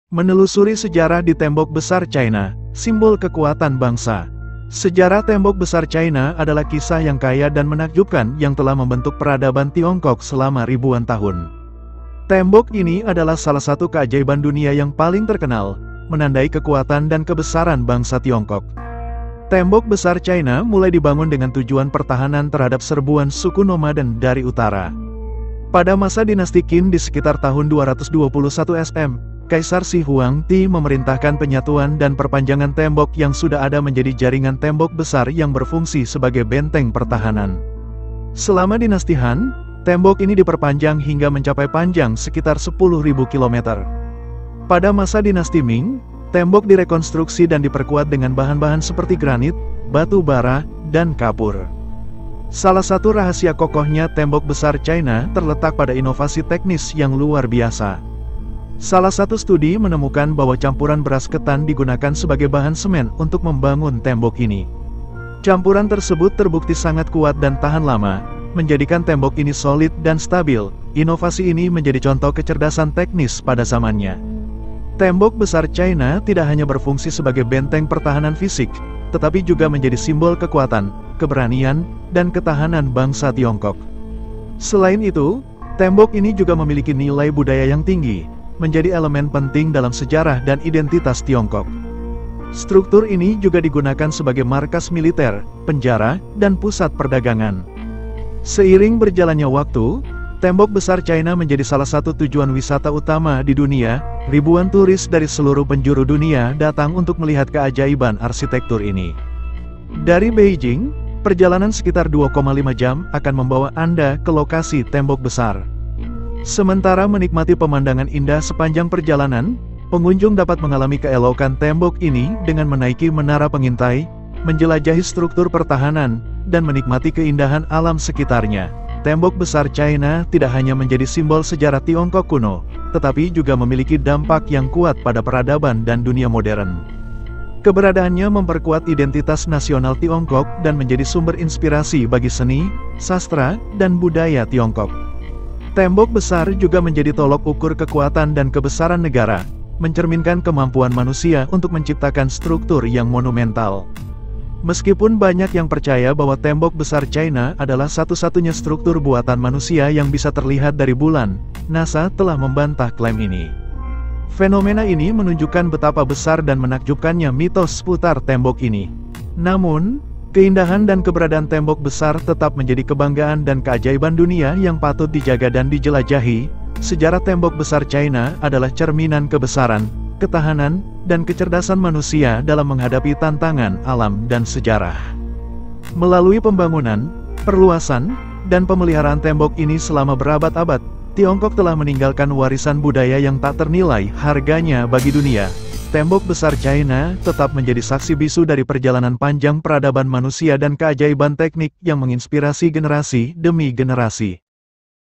Menelusuri sejarah di tembok besar China, simbol kekuatan bangsa. Sejarah tembok besar China adalah kisah yang kaya dan menakjubkan yang telah membentuk peradaban Tiongkok selama ribuan tahun. Tembok ini adalah salah satu keajaiban dunia yang paling terkenal, menandai kekuatan dan kebesaran bangsa Tiongkok. Tembok besar China mulai dibangun dengan tujuan pertahanan terhadap serbuan suku nomaden dari utara. Pada masa dinasti Qin di sekitar tahun 221 SM, Kaisar Shi Huangdi memerintahkan penyatuan dan perpanjangan tembok yang sudah ada menjadi jaringan tembok besar yang berfungsi sebagai benteng pertahanan. Selama dinasti Han, tembok ini diperpanjang hingga mencapai panjang sekitar 10.000 km. Pada masa dinasti Ming, tembok direkonstruksi dan diperkuat dengan bahan-bahan seperti granit, batu bara, dan kapur. Salah satu rahasia kokohnya tembok besar China terletak pada inovasi teknis yang luar biasa. Salah satu studi menemukan bahwa campuran beras ketan digunakan sebagai bahan semen untuk membangun tembok ini. Campuran tersebut terbukti sangat kuat dan tahan lama, menjadikan tembok ini solid dan stabil. Inovasi ini menjadi contoh kecerdasan teknis pada zamannya. Tembok besar China tidak hanya berfungsi sebagai benteng pertahanan fisik, tetapi juga menjadi simbol kekuatan, keberanian, dan ketahanan bangsa Tiongkok. Selain itu, tembok ini juga memiliki nilai budaya yang tinggi, menjadi elemen penting dalam sejarah dan identitas Tiongkok. Struktur ini juga digunakan sebagai markas militer, penjara, dan pusat perdagangan. Seiring berjalannya waktu, tembok besar China menjadi salah satu tujuan wisata utama di dunia. Ribuan turis dari seluruh penjuru dunia datang untuk melihat keajaiban arsitektur ini. Dari Beijing, perjalanan sekitar 2,5 jam akan membawa Anda ke lokasi tembok besar. Sementara menikmati pemandangan indah sepanjang perjalanan, pengunjung dapat mengalami keelokan tembok ini dengan menaiki menara pengintai, menjelajahi struktur pertahanan, dan menikmati keindahan alam sekitarnya. Tembok besar China tidak hanya menjadi simbol sejarah Tiongkok kuno, tetapi juga memiliki dampak yang kuat pada peradaban dan dunia modern. Keberadaannya memperkuat identitas nasional Tiongkok dan menjadi sumber inspirasi bagi seni, sastra, dan budaya Tiongkok. Tembok besar juga menjadi tolok ukur kekuatan dan kebesaran negara, mencerminkan kemampuan manusia untuk menciptakan struktur yang monumental. Meskipun banyak yang percaya bahwa tembok besar China adalah satu-satunya struktur buatan manusia yang bisa terlihat dari bulan, NASA telah membantah klaim ini. Fenomena ini menunjukkan betapa besar dan menakjubkannya mitos seputar tembok ini. Namun, keindahan dan keberadaan tembok besar tetap menjadi kebanggaan dan keajaiban dunia yang patut dijaga dan dijelajahi. Sejarah tembok besar China adalah cerminan kebesaran, ketahanan, dan kecerdasan manusia dalam menghadapi tantangan alam dan sejarah. Melalui pembangunan, perluasan, dan pemeliharaan tembok ini selama berabad-abad, Tiongkok telah meninggalkan warisan budaya yang tak ternilai harganya bagi dunia. Tembok besar China tetap menjadi saksi bisu dari perjalanan panjang peradaban manusia dan keajaiban teknik yang menginspirasi generasi demi generasi.